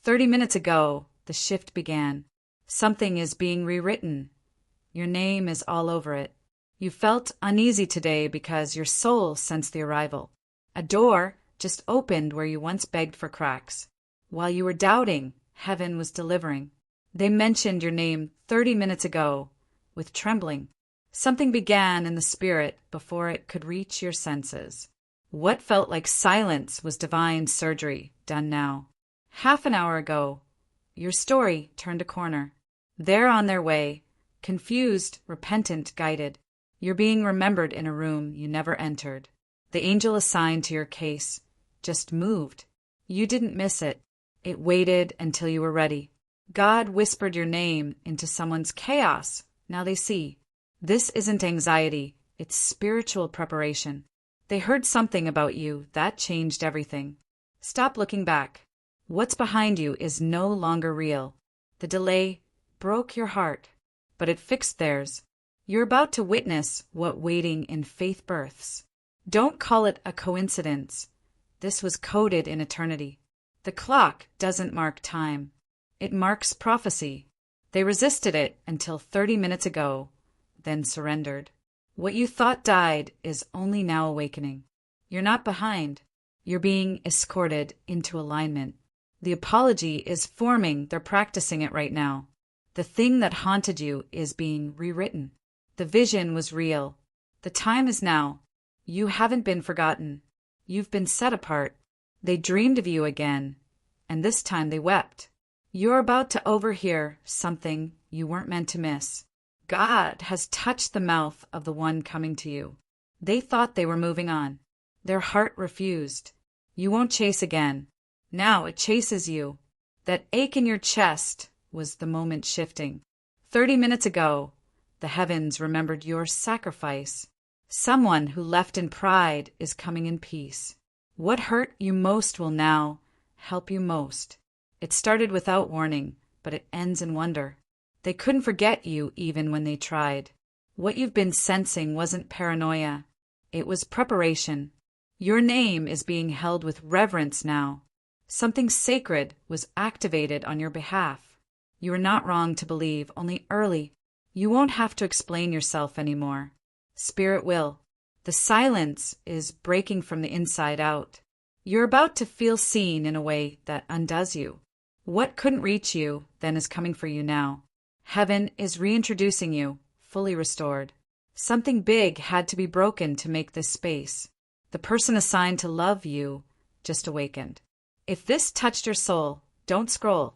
30 minutes ago, the shift began. Something is being rewritten. Your name is all over it. You felt uneasy today because your soul sensed the arrival. A door just opened where you once begged for cracks. While you were doubting, heaven was delivering. They mentioned your name 30 minutes ago, with trembling. Something began in the spirit before it could reach your senses. What felt like silence was divine surgery done now. Half an hour ago, your story turned a corner. They're on their way, confused, repentant, guided. You're being remembered in a room you never entered. The angel assigned to your case just moved. You didn't miss it. It waited until you were ready. God whispered your name into someone's chaos. Now they see. This isn't anxiety, it's spiritual preparation. They heard something about you that changed everything. Stop looking back. What's behind you is no longer real. The delay broke your heart, but it fixed theirs. You're about to witness what waiting in faith births. Don't call it a coincidence. This was coded in eternity. The clock doesn't mark time. It marks prophecy. They resisted it until 30 minutes ago, then surrendered. What you thought died is only now awakening. You're not behind. You're being escorted into alignment. The apology is forming. They're practicing it right now. The thing that haunted you is being rewritten. The vision was real. The time is now. You haven't been forgotten. You've been set apart. They dreamed of you again, and this time they wept. You're about to overhear something you weren't meant to miss. God has touched the mouth of the one coming to you. They thought they were moving on. Their heart refused. You won't chase again. Now it chases you. That ache in your chest was the moment shifting. 30 minutes ago, the heavens remembered your sacrifice. Someone who left in pride is coming in peace. What hurt you most will now help you most. It started without warning, but it ends in wonder. They couldn't forget you even when they tried. What you've been sensing wasn't paranoia. It was preparation. Your name is being held with reverence now. Something sacred was activated on your behalf. You are not wrong to believe, only early. You won't have to explain yourself anymore. Spirit will. The silence is breaking from the inside out. You're about to feel seen in a way that undoes you. What couldn't reach you then is coming for you now. Heaven is reintroducing you, fully restored. Something big had to be broken to make this space. The person assigned to love you just awakened. If this touched your soul, don't scroll.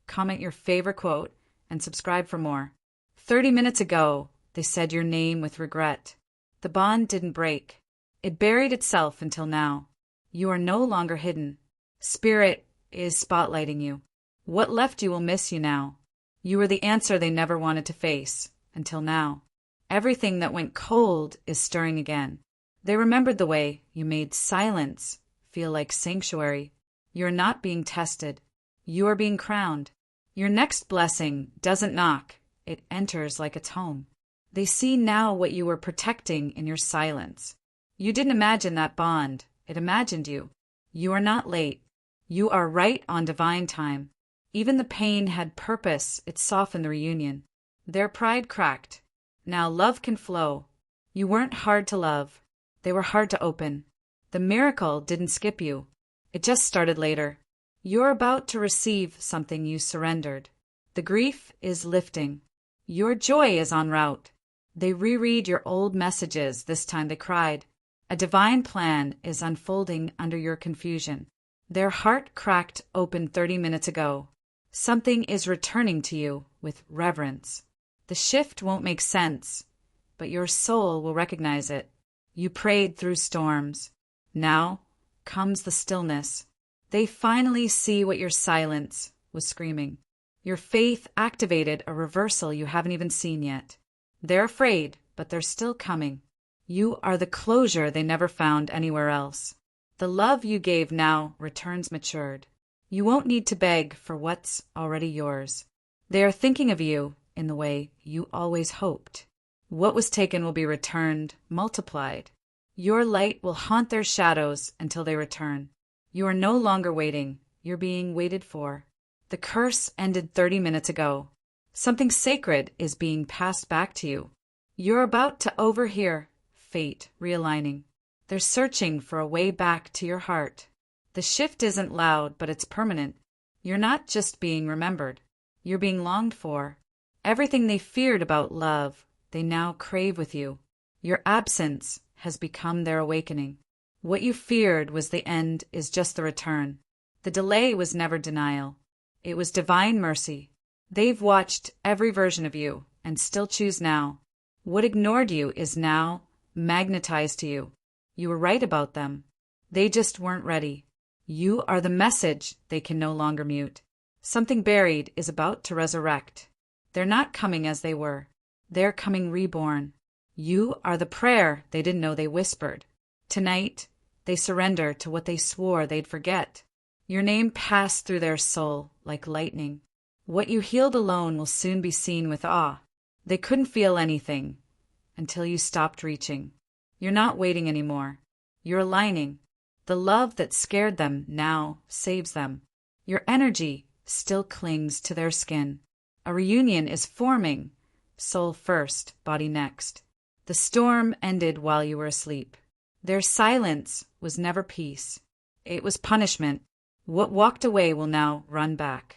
Comment your favorite quote, and subscribe for more. 30 minutes ago, they said your name with regret. The bond didn't break. It buried itself until now. You are no longer hidden. Spirit is spotlighting you. What left you will miss you now. You were the answer they never wanted to face, until now. Everything that went cold is stirring again. They remembered the way you made silence feel like sanctuary. You're not being tested. You are being crowned. Your next blessing doesn't knock. It enters like its home. They see now what you were protecting in your silence. You didn't imagine that bond. It imagined you. You are not late. You are right on divine time. Even the pain had purpose. It softened the reunion. Their pride cracked. Now love can flow. You weren't hard to love. They were hard to open. The miracle didn't skip you. It just started later. You're about to receive something you surrendered. The grief is lifting. Your joy is en route. They reread your old messages. This time they cried. A divine plan is unfolding under your confusion. Their heart cracked open 30 minutes ago. Something is returning to you with reverence. The shift won't make sense, but your soul will recognize it. You prayed through storms. Now comes the stillness. They finally see what your silence was screaming. Your faith activated a reversal you haven't even seen yet. They're afraid, but they're still coming. You are the closure they never found anywhere else. The love you gave now returns matured. You won't need to beg for what's already yours. They are thinking of you in the way you always hoped. What was taken will be returned, multiplied. Your light will haunt their shadows until they return. You are no longer waiting. You're being waited for. The curse ended 30 minutes ago. Something sacred is being passed back to you. You're about to overhear fate realigning. They're searching for a way back to your heart. The shift isn't loud, but it's permanent. You're not just being remembered. You're being longed for. Everything they feared about love, they now crave with you. Your absence has become their awakening. What you feared was the end is just the return. The delay was never denial. It was divine mercy. They've watched every version of you and still choose now. What ignored you is now magnetized to you. You were right about them. They just weren't ready. You are the message they can no longer mute. Something buried is about to resurrect. They're not coming as they were. They're coming reborn. You are the prayer they didn't know they whispered. Tonight, they surrender to what they swore they'd forget. Your name passed through their soul like lightning. What you healed alone will soon be seen with awe. They couldn't feel anything until you stopped reaching. You're not waiting anymore. You're aligning. The love that scared them now saves them. Your energy still clings to their skin. A reunion is forming. Soul first, body next. The storm ended while you were asleep. Their silence was never peace. It was punishment. What walked away will now run back.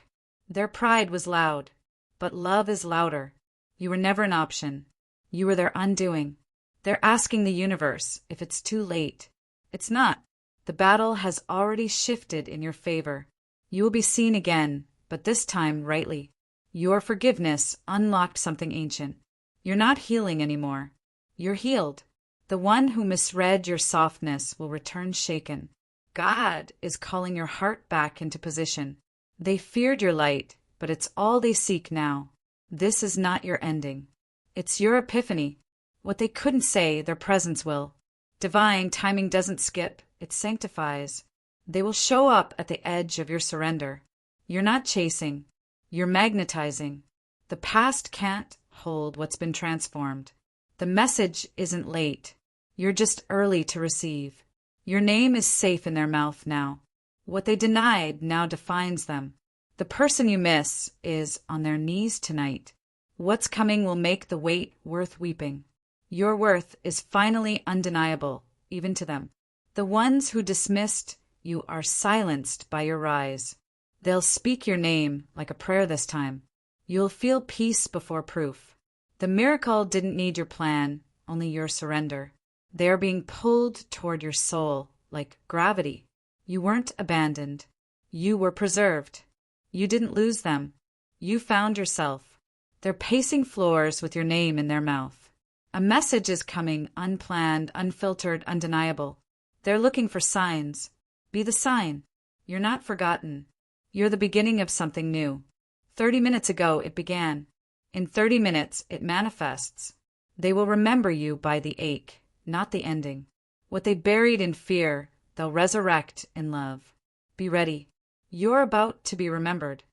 Their pride was loud, but love is louder. You were never an option. You were their undoing. They're asking the universe if it's too late. It's not. The battle has already shifted in your favor. You will be seen again, but this time rightly. Your forgiveness unlocked something ancient. You're not healing anymore. You're healed. The one who misread your softness will return shaken. God is calling your heart back into position. They feared your light, but it's all they seek now. This is not your ending. It's your epiphany. What they couldn't say, their presence will. Divine timing doesn't skip, it sanctifies. They will show up at the edge of your surrender. You're not chasing. You're magnetizing. The past can't hold what's been transformed. The message isn't late. You're just early to receive. Your name is safe in their mouth now. What they denied now defines them. The person you miss is on their knees tonight. What's coming will make the wait worth weeping. Your worth is finally undeniable, even to them. The ones who dismissed you are silenced by your rise. They'll speak your name like a prayer this time. You'll feel peace before proof. The miracle didn't need your plan, only your surrender. They are being pulled toward your soul like gravity. You weren't abandoned. You were preserved. You didn't lose them. You found yourself. They're pacing floors with your name in their mouth. A message is coming, unplanned, unfiltered, undeniable. They're looking for signs. Be the sign. You're not forgotten. You're the beginning of something new. 30 minutes ago it began. In 30 minutes it manifests. They will remember you by the ache, not the ending. What they buried in fear, they'll resurrect in love. Be ready. You're about to be remembered.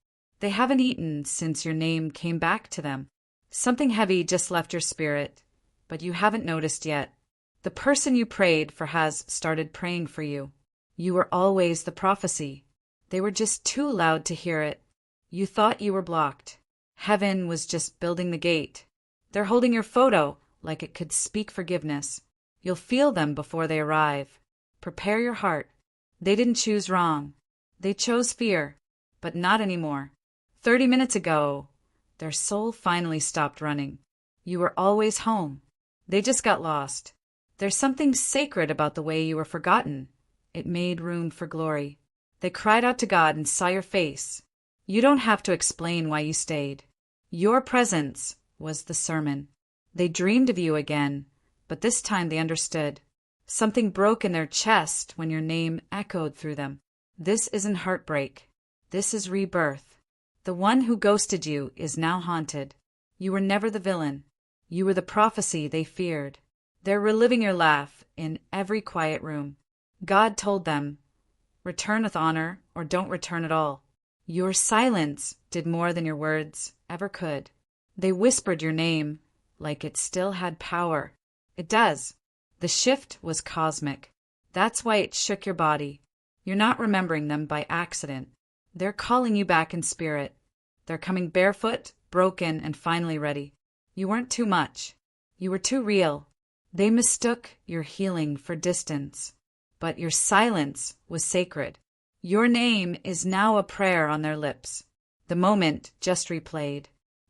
They haven't eaten since your name came back to them. Something heavy just left your spirit, but you haven't noticed yet. The person you prayed for has started praying for you. You were always the prophecy. They were just too loud to hear it. You thought you were blocked. Heaven was just building the gate. They're holding your photo like it could speak forgiveness. You'll feel them before they arrive. Prepare your heart. They didn't choose wrong. They chose fear, but not anymore. 30 minutes ago, their soul finally stopped running. You were always home. They just got lost. There's something sacred about the way you were forgotten. It made room for glory. They cried out to God and saw your face. You don't have to explain why you stayed. Your presence was the sermon. They dreamed of you again, but this time they understood. Something broke in their chest when your name echoed through them. This isn't heartbreak. This is rebirth. The one who ghosted you is now haunted. You were never the villain. You were the prophecy they feared. They're reliving your laugh in every quiet room. God told them, return with honor or don't return at all. Your silence did more than your words ever could. They whispered your name like it still had power. It does. The shift was cosmic. That's why it shook your body. You're not remembering them by accident. They're calling you back in spirit. They're coming barefoot, broken, and finally ready. You weren't too much. You were too real. They mistook your healing for distance, but your silence was sacred. Your name is now a prayer on their lips. The moment just replayed.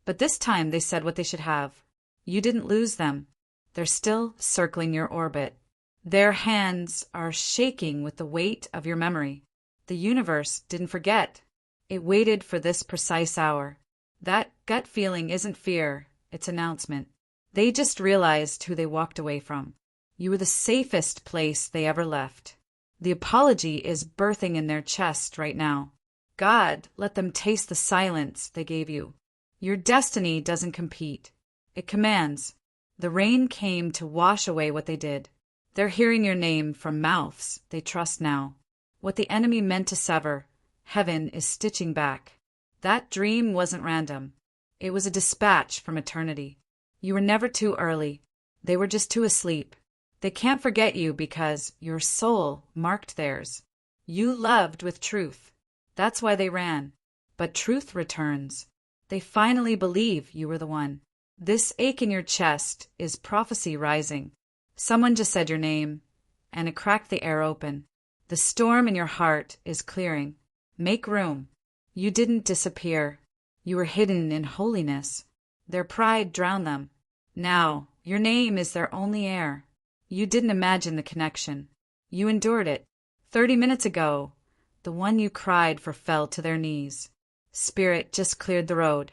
But this time they said what they should have. You didn't lose them. They're still circling your orbit. Their hands are shaking with the weight of your memory. The universe didn't forget. It waited for this precise hour. That gut feeling isn't fear, it's announcement. They just realized who they walked away from. You were the safest place they ever left. The apology is birthing in their chest right now. God, let them taste the silence they gave you. Your destiny doesn't compete. It commands. The rain came to wash away what they did. They're hearing your name from mouths they trust now. What the enemy meant to sever, heaven is stitching back. That dream wasn't random. It was a dispatch from eternity. You were never too early. They were just too asleep. They can't forget you because your soul marked theirs. You loved with truth. That's why they ran. But truth returns. They finally believe you were the one. This ache in your chest is prophecy rising. Someone just said your name, and it cracked the air open. The storm in your heart is clearing. Make room. You didn't disappear. You were hidden in holiness. Their pride drowned them. Now, your name is their only heir. You didn't imagine the connection. You endured it. 30 minutes ago, the one you cried for fell to their knees. Spirit just cleared the road.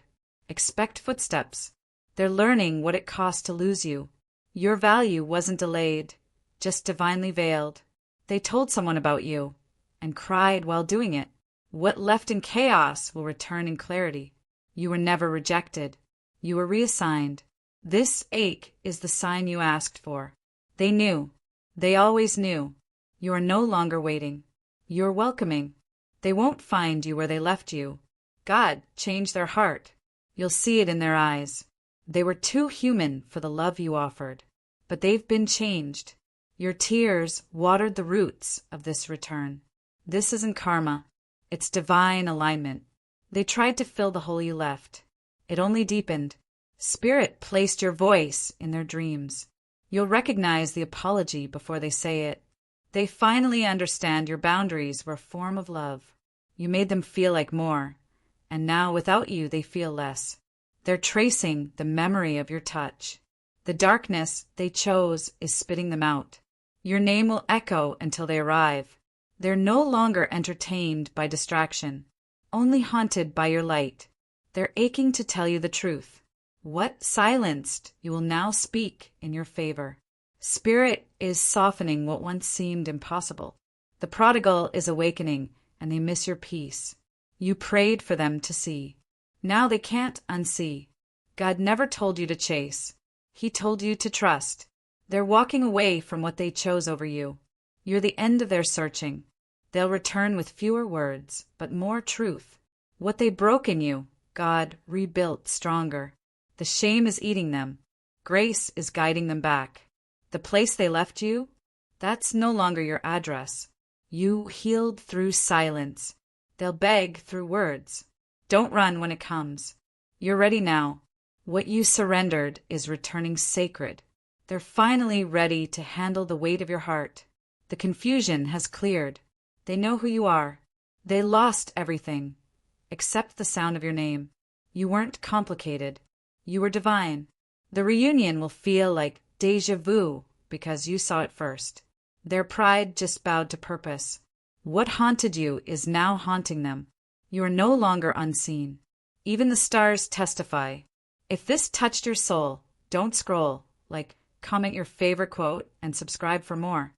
Expect footsteps. They're learning what it cost to lose you. Your value wasn't delayed, just divinely veiled. They told someone about you, and cried while doing it. What left in chaos will return in clarity. You were never rejected. You were reassigned. This ache is the sign you asked for. They knew. They always knew. You are no longer waiting. You're welcoming. They won't find you where they left you. God changed their heart. You'll see it in their eyes. They were too human for the love you offered. But they've been changed. Your tears watered the roots of this return. This isn't karma. It's divine alignment. They tried to fill the hole you left. It only deepened. Spirit placed your voice in their dreams. You'll recognize the apology before they say it. They finally understand your boundaries were a form of love. You made them feel like more, and now without you they feel less. They're tracing the memory of your touch. The darkness they chose is spitting them out. Your name will echo until they arrive. They're no longer entertained by distraction, only haunted by your light. They're aching to tell you the truth. What silenced, you will now speak in your favor. Spirit is softening what once seemed impossible. The prodigal is awakening, and they miss your peace. You prayed for them to see. Now they can't unsee. God never told you to chase. He told you to trust. They're walking away from what they chose over you. You're the end of their searching. They'll return with fewer words, but more truth. What they broke in you, God rebuilt stronger. The shame is eating them. Grace is guiding them back. The place they left you, that's no longer your address. You healed through silence. They'll beg through words. Don't run when it comes. You're ready now. What you surrendered is returning sacred. They're finally ready to handle the weight of your heart. The confusion has cleared. They know who you are. They lost everything, except the sound of your name. You weren't complicated. You were divine. The reunion will feel like déjà vu because you saw it first. Their pride just bowed to purpose. What haunted you is now haunting them. You are no longer unseen. Even the stars testify. If this touched your soul, don't scroll. Comment your favorite quote and subscribe for more.